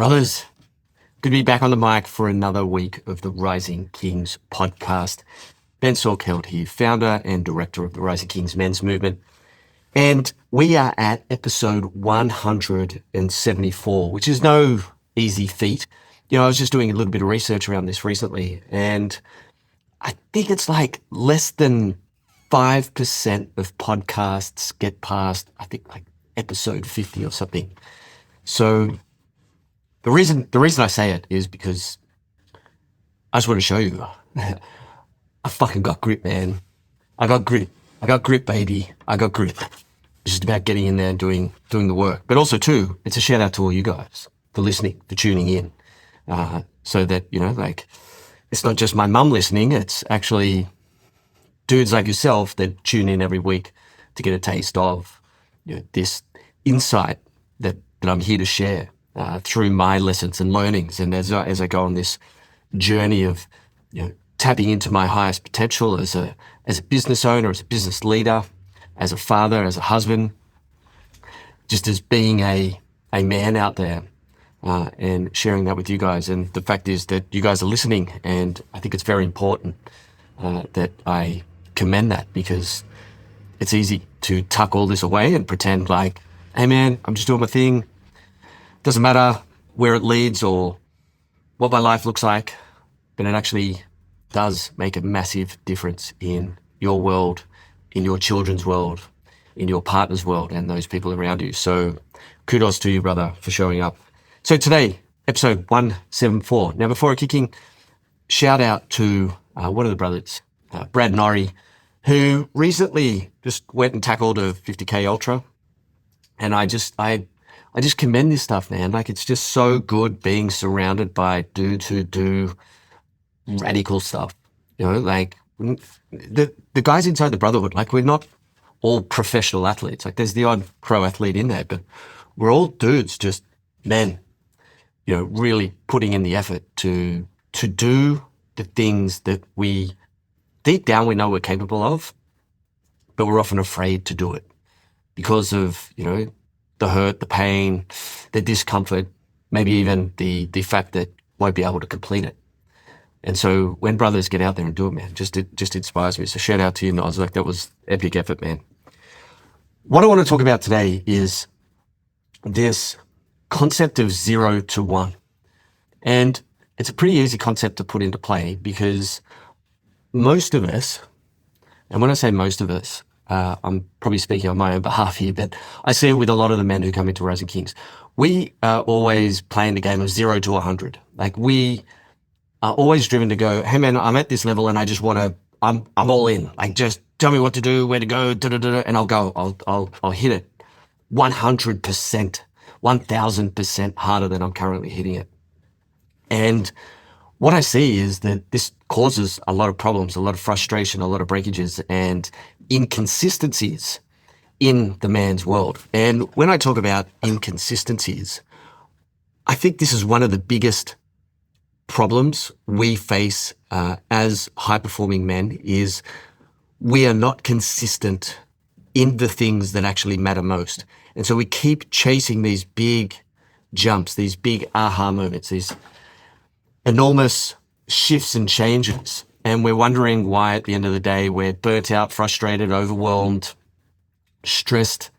Brothers, good to be back on the mic for another week of the Rising Kings podcast. Ben Salkeld here, founder and director of the Rising Kings Men's Movement. And we are at episode 174, which is no easy feat. I was just doing a little bit of research around this recently, and I think it's like less than 5% of podcasts get past, I think, like episode 50 or something. So the reason I say it is because I just want to show you I fucking got grit, man. I got grit, baby. I got grit. It's just about getting in there and doing the work. But also too, it's a shout out to all you guys for listening, for tuning in. So that, it's not just my mum listening, it's actually dudes like yourself that tune in every week to get a taste of this insight that I'm here to share through my lessons and learnings. And as I go on this journey of tapping into my highest potential as a business owner, as a business leader, as a father, as a husband, just as being a man out there, and sharing that with you guys. And the fact is that you guys are listening, and I think it's very important that I commend that, because it's easy to tuck all this away and pretend like, hey man, I'm just doing my thing. Doesn't matter where it leads or what my life looks like, but it actually does make a massive difference in your world, in your children's world, in your partner's world, and those people around you. So kudos to you, brother, for showing up. So today, episode 174. Now, before kicking, shout out to one of the brothers, Brad Norrie, who recently just went and tackled a 50K ultra. And I just commend this stuff, man. Like, it's just so good being surrounded by dudes who do radical stuff. Like the guys inside the brotherhood, like, we're not all professional athletes. Like, there's the odd pro athlete in there, but we're all dudes, just men, really putting in the effort to do the things that we deep down we know we're capable of, but we're often afraid to do it because of, the hurt, the pain, the discomfort, maybe even the fact that won't be able to complete it. And so when brothers get out there and do it, man, it just inspires me. So shout out to you, Noz. Like, that was epic effort, man. What I want to talk about today is this concept of 0 to 1. And it's a pretty easy concept to put into play, because most of us, and when I say most of us, I'm probably speaking on my own behalf here, but I see it with a lot of the men who come into Rising Kings. We are always playing the game of 0 to 100. Like, we are always driven to go, hey man, I'm at this level and I just want to, I'm all in. Like, just tell me what to do, where to go, and I'll go. I'll hit it 100%, 1000% harder than I'm currently hitting it. And what I see is that this causes a lot of problems, a lot of frustration, a lot of breakages and inconsistencies in the man's world. And when I talk about inconsistencies, I think this is one of the biggest problems we face as high-performing men, is we are not consistent in the things that actually matter most. And so we keep chasing these big jumps, these big aha moments, these enormous shifts and changes. And we're wondering why at the end of the day we're burnt out, frustrated, overwhelmed, stressed,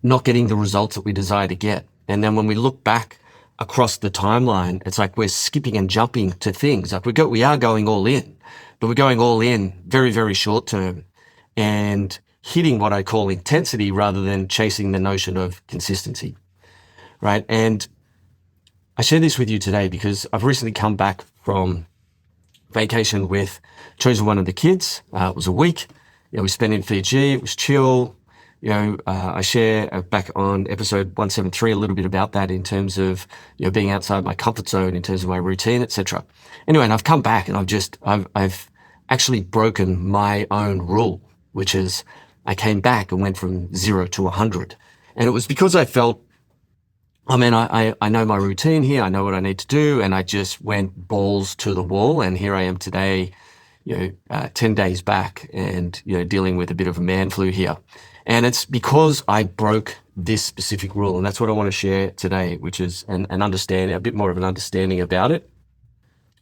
not getting the results that we desire to get. And then when we look back across the timeline, it's like we're skipping and jumping to things. Like, we are going all in, but we're going all in very, very short term and hitting what I call intensity rather than chasing the notion of consistency, right? And I share this with you today because I've recently come back from vacation with chosen one of the kids. It was a week. We spent in Fiji. It was chill. I share back on episode 173 a little bit about that in terms of being outside my comfort zone, in terms of my routine, etc. Anyway, and I've come back and I've actually broken my own rule, which is I came back and went from 0 to 100, and it was because I felt, I know my routine here. I know what I need to do. And I just went balls to the wall. And here I am today, 10 days back and, dealing with a bit of a man flu here. And it's because I broke this specific rule. And that's what I want to share today, which is an understanding, a bit more of an understanding about it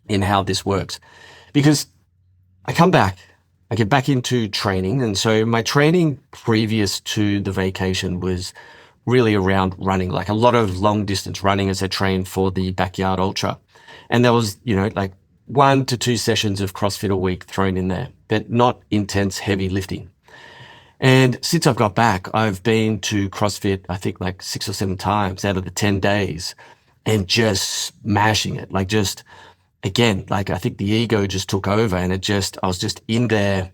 in how this works. Because I get back into training. And so my training previous to the vacation was really around running, like a lot of long distance running as I trained for the backyard ultra. And there was, like 1 to 2 sessions of CrossFit a week thrown in there, but not intense heavy lifting. And since I've got back, I've been to CrossFit, I think like 6 or 7 times out of the 10 days and just smashing it. Like just, again, like I think the ego just took over and I was just in there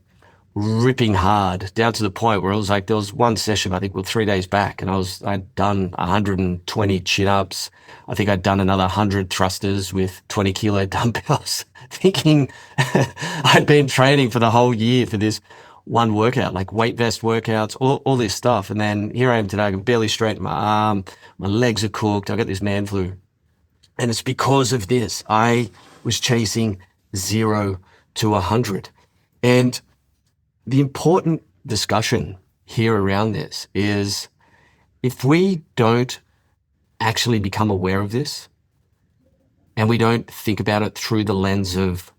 ripping hard down to the point where it was like, there was one session, I think, 3 days back, and I'd done 120 chin-ups. I think I'd done another 100 thrusters with 20 kilo dumbbells, thinking I'd been training for the whole year for this one workout, like weight vest workouts, all this stuff. And then here I am today, I can barely straighten my arm, my legs are cooked, I got this man flu. And it's because of this. I was chasing 0 to 100. And the important discussion here around this is, if we don't actually become aware of this and we don't think about it through the lens of,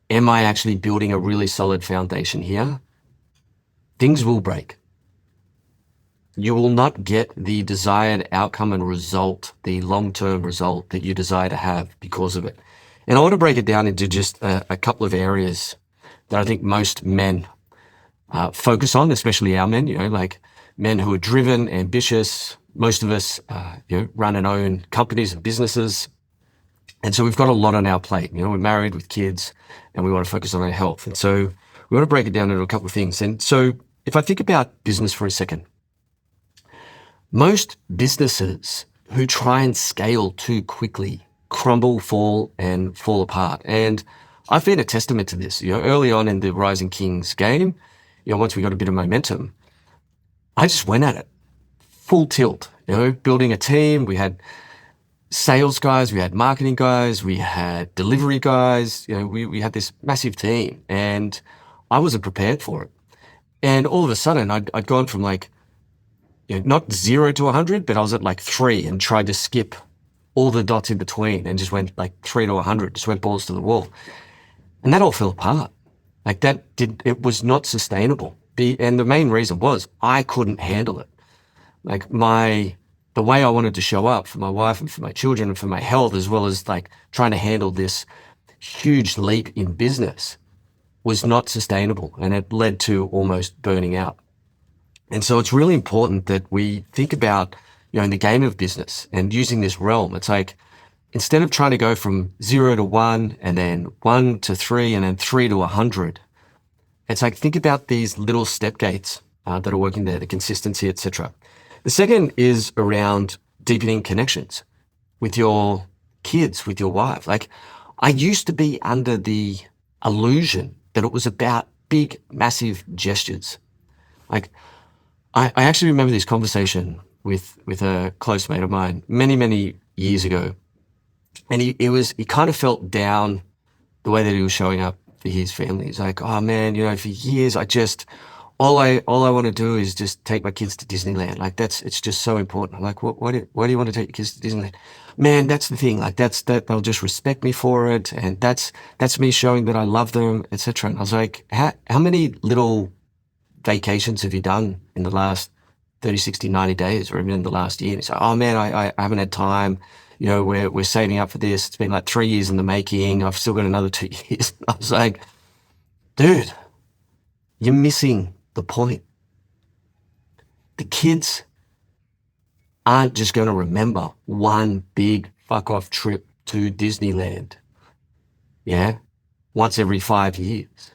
am I actually building a really solid foundation here? Things will break. You will not get the desired outcome and result, the long-term result that you desire to have because of it. And I want to break it down into just a couple of areas that I think most men focus on, especially our men, like men who are driven, ambitious. Most of us, run and own companies and businesses. And so we've got a lot on our plate. We're married with kids and we want to focus on our health. And so we want to break it down into a couple of things. And so if I think about business for a second, most businesses who try and scale too quickly crumble, fall apart. And I've been a testament to this. Early on in the Rising Kings game, once we got a bit of momentum, I just went at it full tilt, building a team. We had sales guys, we had marketing guys, we had delivery guys, we had this massive team, and I wasn't prepared for it. And all of a sudden I'd gone from like, not 0 to 100, but I was at like 3 and tried to skip all the dots in between and just went like 3 to 100, just went balls to the wall. And that all fell apart. Like it was not sustainable. And the main reason was I couldn't handle it. Like the way I wanted to show up for my wife and for my children and for my health, as well as like trying to handle this huge leap in business, was not sustainable. And it led to almost burning out. And so it's really important that we think about, in the game of business and using this realm, it's like, instead of trying to go from 0 to 1 and then 1 to 3 and then 3 to 100, it's like, think about these little step gates that are working there, the consistency, etc. The second is around deepening connections with your kids, with your wife. Like, I used to be under the illusion that it was about big, massive gestures. Like, I actually remember this conversation with a close mate of mine many, many years ago. And he kind of felt down the way that he was showing up for his family. He's like, oh man, for years all I want to do is just take my kids to Disneyland. Like it's just so important. I'm like, why do you want to take your kids to Disneyland? Man, that's the thing. Like that they'll just respect me for it. And that's me showing that I love them, etc. And I was like, how many little vacations have you done in the last 30, 60, 90 days or even in the last year? And he's like, oh man, I haven't had time. We're saving up for this. It's been like 3 years in the making. I've still got another 2 years. I was like, dude, you're missing the point. The kids aren't just going to remember one big fuck off trip to Disneyland. Yeah. Once every 5 years.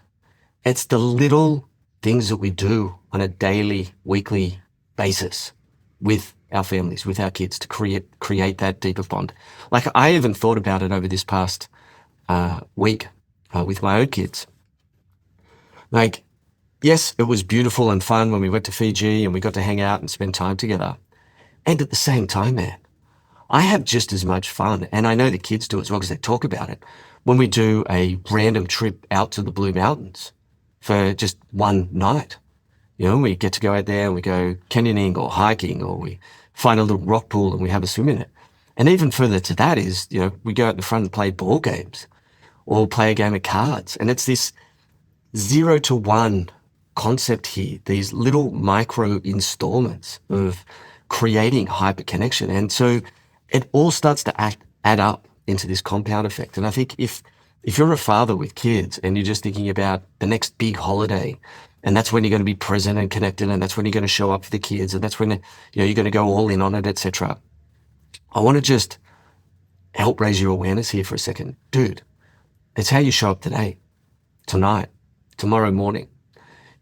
It's the little things that we do on a daily, weekly basis with our families, with our kids, to create that deeper bond. Like, I even thought about it over this past week with my own kids. Like, yes, it was beautiful and fun when we went to Fiji and we got to hang out and spend time together. And at the same time, man, I have just as much fun, and I know the kids do as well because they talk about it, when we do a random trip out to the Blue Mountains for just one night. We get to go out there and we go canyoning or hiking, or we find a little rock pool and we have a swim in it. And even further to that is, we go out the front and play ball games or play a game of cards. And it's this 0 to 1 concept here, these little micro installments of creating hyper connection. And so it all starts to add up into this compound effect. And I think if you're a father with kids and you're just thinking about the next big holiday, and that's when you're going to be present and connected, and that's when you're going to show up for the kids, and that's when you're going to go all in on it, etc. I want to just help raise your awareness here for a second. Dude, it's how you show up today, tonight, tomorrow morning.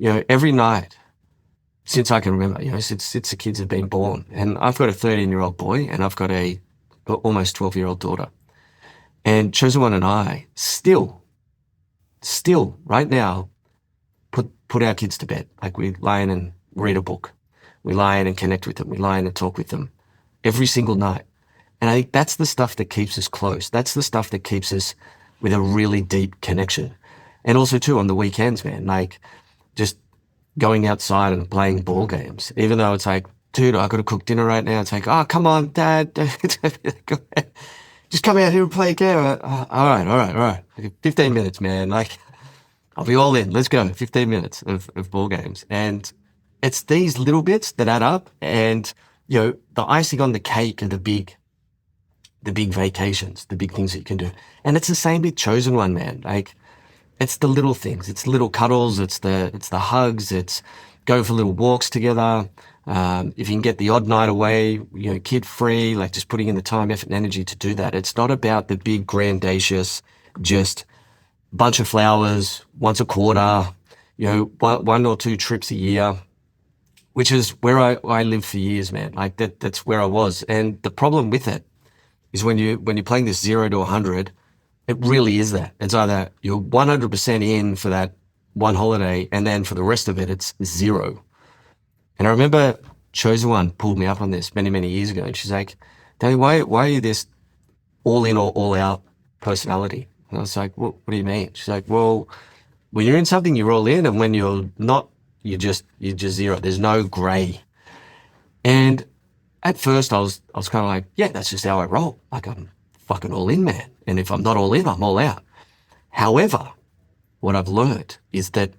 Every night since I can remember, since the kids have been born. And I've got a 13-year-old boy and I've got a almost 12-year-old daughter. And Chosen One and I still right now put our kids to bed. Like, we lie in and read a book. We lie in and connect with them. We lie in and talk with them every single night. And I think that's the stuff that keeps us close. That's the stuff that keeps us with a really deep connection. And also too, on the weekends, man, like just going outside and playing ball games, even though it's like, dude, I got to cook dinner right now. It's like, oh, come on, Dad. Just come out here and play a game. All right. 15 minutes, man. Like, I'll be all in. Let's go. 15 minutes of ball games. And it's these little bits that add up. And, the icing on the cake are the big vacations, the big things that you can do. And it's the same with Chosen One, man. Like, it's the little things. It's little cuddles. It's the hugs. It's going for little walks together. If you can get the odd night away, kid free, like just putting in the time, effort, and energy to do that. It's not about the big, grandiose, just bunch of flowers once a quarter, one or two trips a year, which is where I lived for years, man. Like that's where I was. And the problem with it is when you're playing this 0 to 100, it really is that. It's either you're 100% in for that one holiday, and then for the rest of it, it's 0. And I remember Chosen One pulled me up on this many, many years ago. And she's like, Danny, why are you this all in or all out personality? And I was like, what do you mean? She's like, well, when you're in something, you're all in. And when you're not, you're just 0. There's no gray. And at first I was kind of like, yeah, that's just how I roll. Like, I'm fucking all in, man. And if I'm not all in, I'm all out. However, what I've learned is that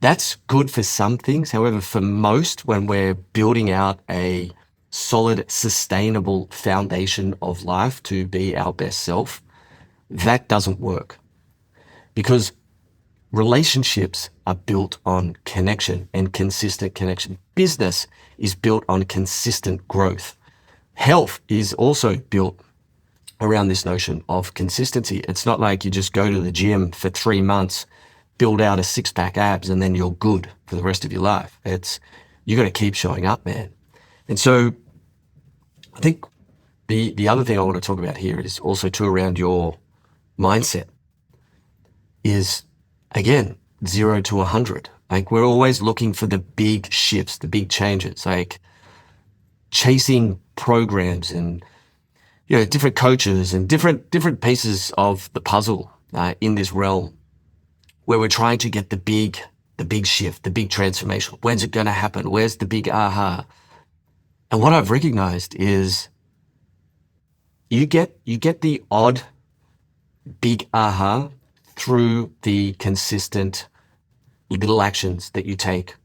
that's good for some things. However, for most, when we're building out a solid, sustainable foundation of life to be our best self, that doesn't work. Because relationships are built on connection and consistent connection. Business is built on consistent growth. Health is also built around this notion of consistency. It's not like you just go to the gym for 3 months, build out a 6-pack abs, and then you're good for the rest of your life. You got to keep showing up, man. And so I think the other thing I want to talk about here is also too around your mindset is, again, 0 to 100. Like, we're always looking for the big shifts, the big changes, like chasing programs and, different coaches and different pieces of the puzzle in this realm, where we're trying to get the big shift, the big transformation. When's it going to happen? Where's the big aha? And what I've recognized is you get the odd big aha through the consistent little actions that you take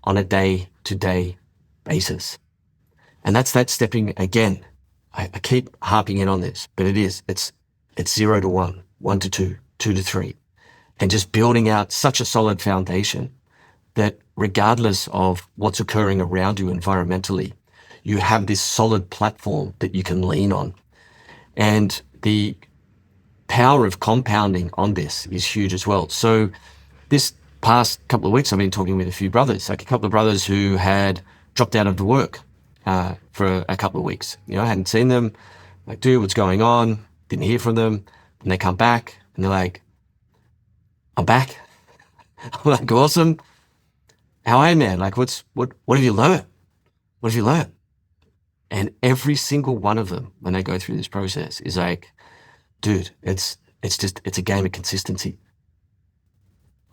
on a day-to-day basis. And that's that stepping again. I keep harping in on this, but it's 0 to 1, 1 to 2, 2 to 3. And just building out such a solid foundation that regardless of what's occurring around you environmentally, you have this solid platform that you can lean on. And the power of compounding on this is huge as well. So this past couple of weeks, I've been talking with a few brothers, like a couple of brothers who had dropped out of the work for a couple of weeks. I hadn't seen them. Like, dude, what's going on? Didn't hear from them. And they come back and they're like, I'm back. I'm like, awesome. How are you, man? Like, what have you learned? What have you learned? And every single one of them, when they go through this process, is like, dude, it's a game of consistency.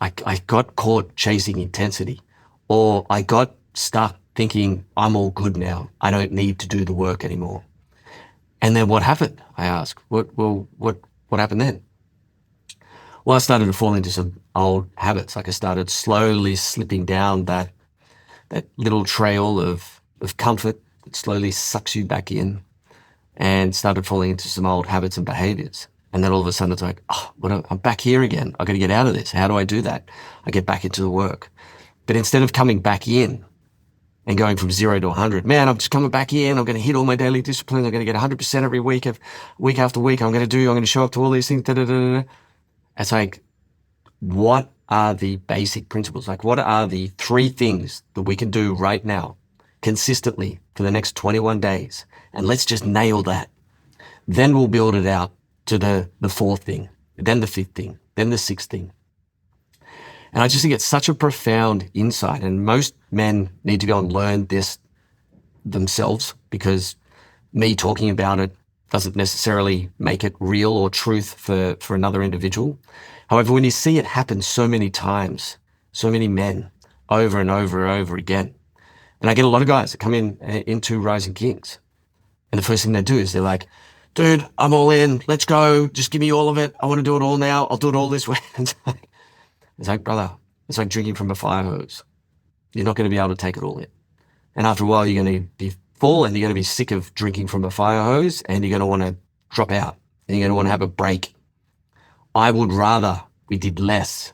I got caught chasing intensity or I got stuck thinking I'm all good now. I don't need to do the work anymore. And then what happened? I asked, what happened then? Well, I started to fall into some old habits. Like I started slowly slipping down that little trail of comfort that slowly sucks you back in, and started falling into some old habits and behaviors. And then all of a sudden it's like, oh, I'm back here again. I got to get out of this. How do I do that? I get back into the work. But instead of coming back in and going from 0 to 100, man, I'm just coming back in. I'm going to hit all my daily discipline. I'm going to get 100% every week, week after week. I'm going to show up to all these things. It's like, what are the basic principles? Like, what are the 3 things that we can do right now consistently for the next 21 days? And let's just nail that. Then we'll build it out to the 4th thing, then the 5th thing, then the 6th thing. And I just think it's such a profound insight. And most men need to go and learn this themselves, because me talking about it doesn't necessarily make it real or truth for another individual. However, when you see it happen so many times, so many men over and over and over again, and I get a lot of guys that come into Rising Kings, and the first thing they do is they're like, dude, I'm all in. Let's go. Just give me all of it. I want to do it all now. I'll do it all this way. It's like, brother, it's like drinking from a fire hose. You're not going to be able to take it all in. And after a while, you're going to be full, and you're going to be sick of drinking from a fire hose, and you're going to want to drop out, and you're going to want to have a break. I would rather we did less,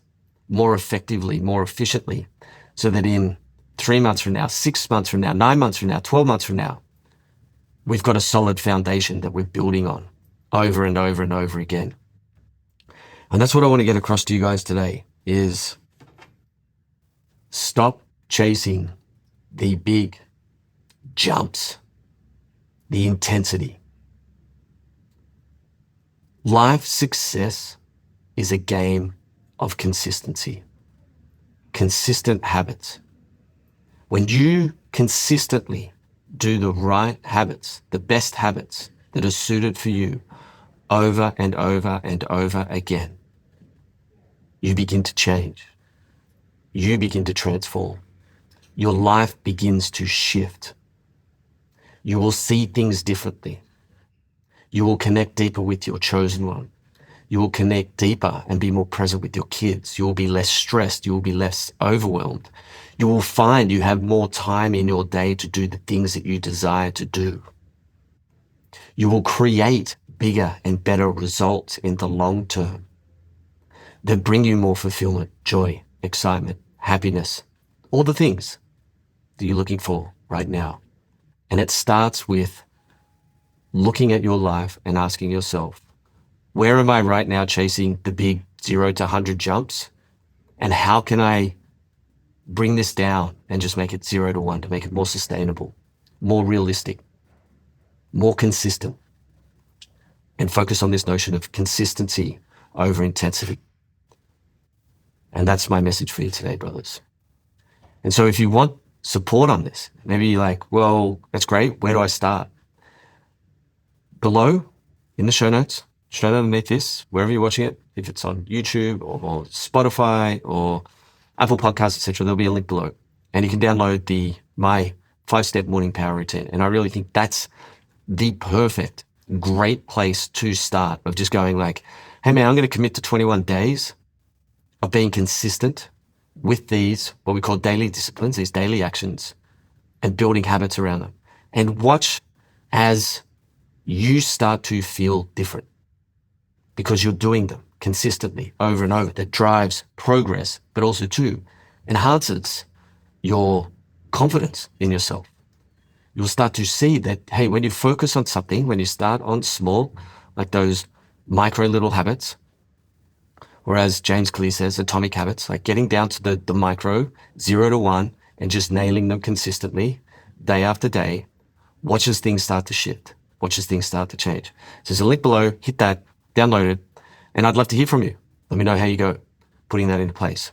more effectively, more efficiently, so that in 3 months from now, 6 months from now, 9 months from now, 12 months from now, we've got a solid foundation that we're building on over and over and over again. And that's what I want to get across to you guys today is stop chasing the big jumps, the intensity. Life success is a game of consistency, consistent habits. When you consistently do the right habits, the best habits that are suited for you over and over and over again, you begin to change. You begin to transform. Your life begins to shift. You will see things differently. You will connect deeper with your chosen one. You will connect deeper and be more present with your kids. You will be less stressed. You will be less overwhelmed. You will find you have more time in your day to do the things that you desire to do. You will create bigger and better results in the long term that bring you more fulfillment, joy, excitement, happiness, all the things that you're looking for right now. And it starts with looking at your life and asking yourself, where am I right now chasing the big 0 to 100 jumps? And how can I bring this down and just make it 0 to 1 to make it more sustainable, more realistic, more consistent, and focus on this notion of consistency over intensity. And that's my message for you today, brothers. And so if you want support on this, maybe you're like, well, that's great. Where do I start? Below in the show notes, straight underneath this, wherever you're watching it, if it's on YouTube or Spotify or Apple Podcasts, etc., there'll be a link below. And you can download my 5-step morning power routine. And I really think that's the perfect, great place to start, of just going like, hey man, I'm going to commit to 21 days of being consistent with these, what we call daily disciplines, these daily actions, and building habits around them. And watch as you start to feel different because you're doing them consistently over and over. That drives progress, but also too enhances your confidence in yourself. You'll start to see that, hey, when you focus on something, when you start on small, like those micro little habits, or as James Clear says, atomic habits, like getting down to the micro, 0 to 1, and just nailing them consistently, day after day, watch as things start to shift. Watch as things start to change. So there's a link below, hit that, download it, and I'd love to hear from you. Let me know how you go putting that into place.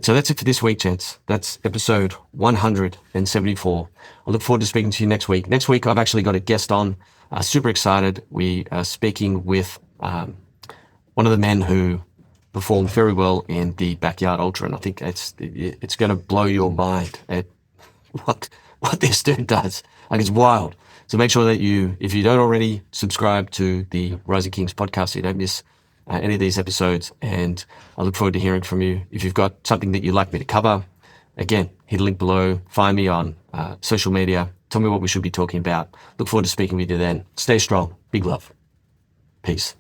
So that's it for this week, gents. That's episode 174. I look forward to speaking to you next week. Next week, I've actually got a guest on. Super excited. We are speaking with one of the men who performed very well in the Backyard Ultra, and I think it's going to blow your mind at what this dude does. Like, it's wild. So make sure that if you don't already, subscribe to the Rising Kings podcast so you don't miss any of these episodes. And I look forward to hearing from you. If you've got something that you'd like me to cover, again, hit a link below. Find me on social media. Tell me what we should be talking about. Look forward to speaking with you then. Stay strong. Big love. Peace.